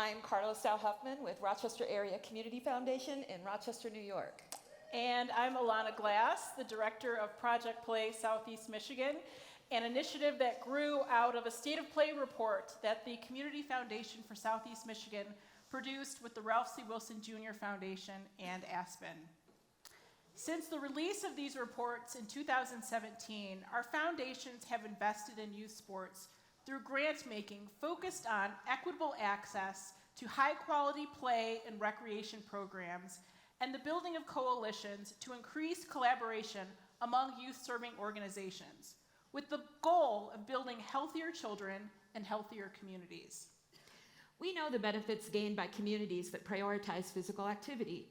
I'm Carla Huffman with Rochester Area Community Foundation in Rochester, New York. And I'm Alana, the Director of Project Play Southeast Michigan, an initiative that grew out of a State of Play report that the Community Foundation for Southeast Michigan produced with the Ralph C. Wilson Jr. Foundation and Aspen. Since the release of these reports in 2017, our foundations have invested in youth sports through grant making focused on equitable access to high-quality play and recreation programs and the building of coalitions to increase collaboration among youth-serving organizations, with the goal of building healthier children and healthier communities. We know the benefits gained by communities that prioritize physical activity.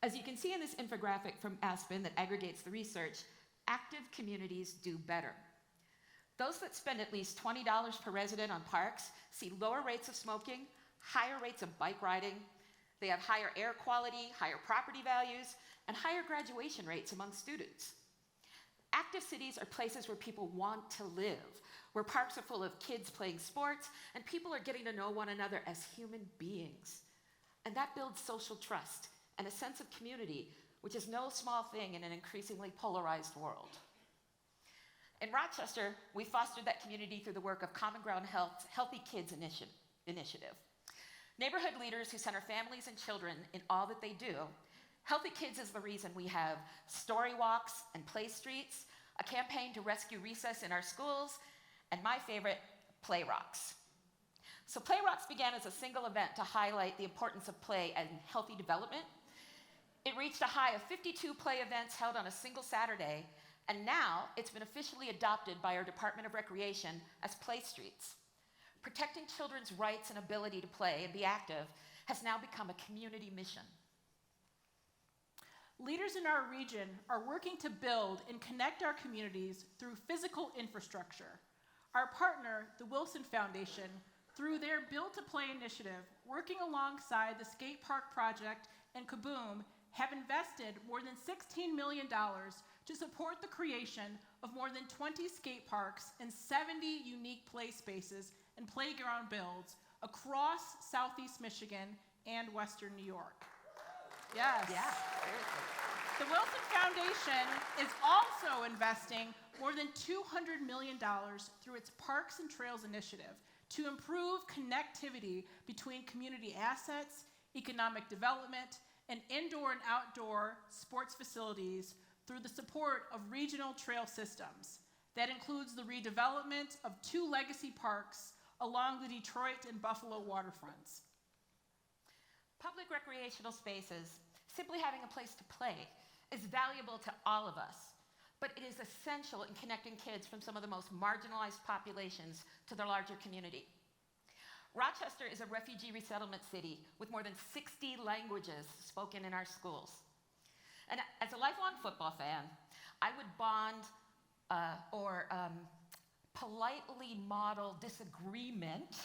As you can see in this infographic from Aspen that aggregates the research, active communities do better. Those that spend at least $20 per resident on parks see lower rates of smoking, higher rates of bike riding, they have higher air quality, higher property values, and higher graduation rates among students. Active cities are places where people want to live, where parks are full of kids playing sports, and people are getting to know one another as human beings. And that builds social trust and a sense of community, which is no small thing in an increasingly polarized world. In Rochester, we fostered that community through the work of Common Ground Health's Healthy Kids Initiative. Neighborhood leaders who center families and children in all that they do. Healthy Kids is the reason we have story walks and play streets, a campaign to rescue recess in our schools, and my favorite, Play Rocks. So Play Rocks began as a single event to highlight the importance of play and healthy development. It reached a high of 52 play events held on a single Saturday, and now it's been officially adopted by our Department of Recreation as Play Streets. Protecting children's rights and ability to play and be active has now become a community mission. Leaders in our region are working to build and connect our communities through physical infrastructure. Our partner, the Wilson Foundation, through their Build to Play initiative, working alongside the Skate Park Project and Kaboom, have invested more than $16 million to support the creation of more than 20 skate parks and 70 unique play spaces and playground builds across Southeast Michigan and Western New York. Yes. Yeah. The Wilson Foundation is also investing more than $200 million through its Parks and Trails initiative to improve connectivity between community assets, economic development, and indoor and outdoor sports facilities through the support of regional trail systems. That includes the redevelopment of 2 legacy parks along the Detroit and Buffalo waterfronts. Public recreational spaces, simply having a place to play, is valuable to all of us, but it is essential in connecting kids from some of the most marginalized populations to their larger community. Rochester is a refugee resettlement city with more than 60 languages spoken in our schools. And as a lifelong football fan, I would bond or politely model disagreement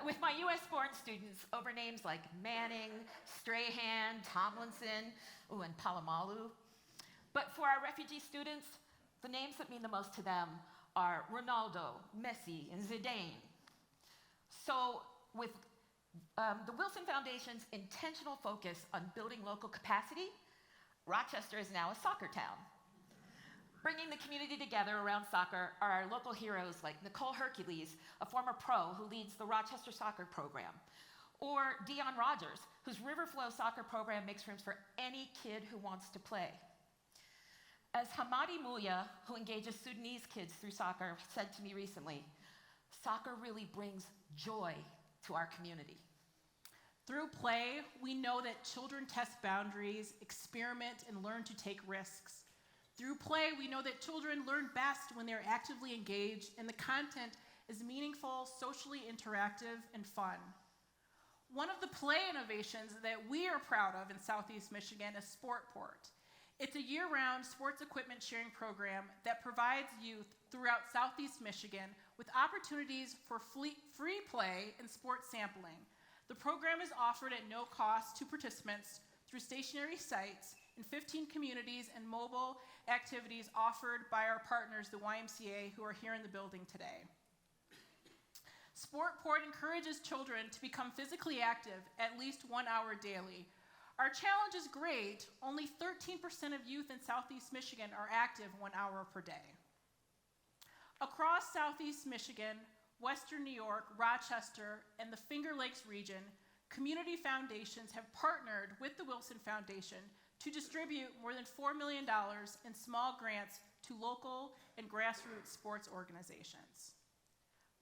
with my US-born students over names like Manning, Strahan, Tomlinson, and Palomalu. But for our refugee students, the names that mean the most to them are Ronaldo, Messi, and Zidane. So with the Wilson Foundation's intentional focus on building local capacity, Rochester is now a soccer town. Bringing the community together around soccer are our local heroes like Nicole Hercules, a former pro who leads the Rochester soccer program, or Dion Rogers, whose Riverflow soccer program makes rooms for any kid who wants to play. As Hamadi Mouya, who engages Sudanese kids through soccer, said to me recently, soccer really brings joy to our community. Through play, we know that children test boundaries, experiment, and learn to take risks. Through play, we know that children learn best when they're actively engaged and the content is meaningful, socially interactive, and fun. One of the play innovations that we are proud of in Southeast Michigan is Sportport. It's a year-round sports equipment sharing program that provides youth throughout Southeast Michigan with opportunities for free play and sports sampling. The program is offered at no cost to participants through stationary sites in 15 communities and mobile activities offered by our partners, the YMCA, who are here in the building today. Sportport encourages children to become physically active at least 1 hour daily. Our challenge is great. Only 13% of youth in Southeast Michigan are active 1 hour per day. Across Southeast Michigan, Western New York, Rochester, and the Finger Lakes region, community foundations have partnered with the Wilson Foundation to distribute more than $4 million in small grants to local and grassroots sports organizations.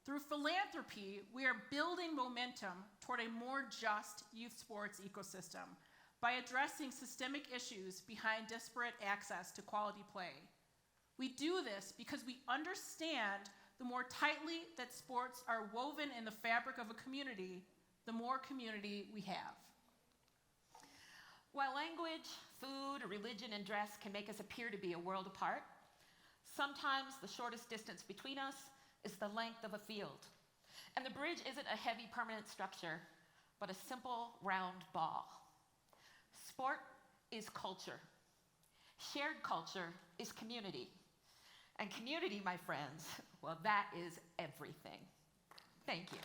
Through philanthropy, we are building momentum toward a more just youth sports ecosystem by addressing systemic issues behind disparate access to quality play. We do this because we understand the more tightly that sports are woven in the fabric of a community, the more community we have. While language, food, religion, and dress can make us appear to be a world apart, sometimes the shortest distance between us is the length of a field. And the bridge isn't a heavy permanent structure, but a simple round ball. Sport is culture. Shared culture is community. And community, my friends, well, that is everything. Thank you.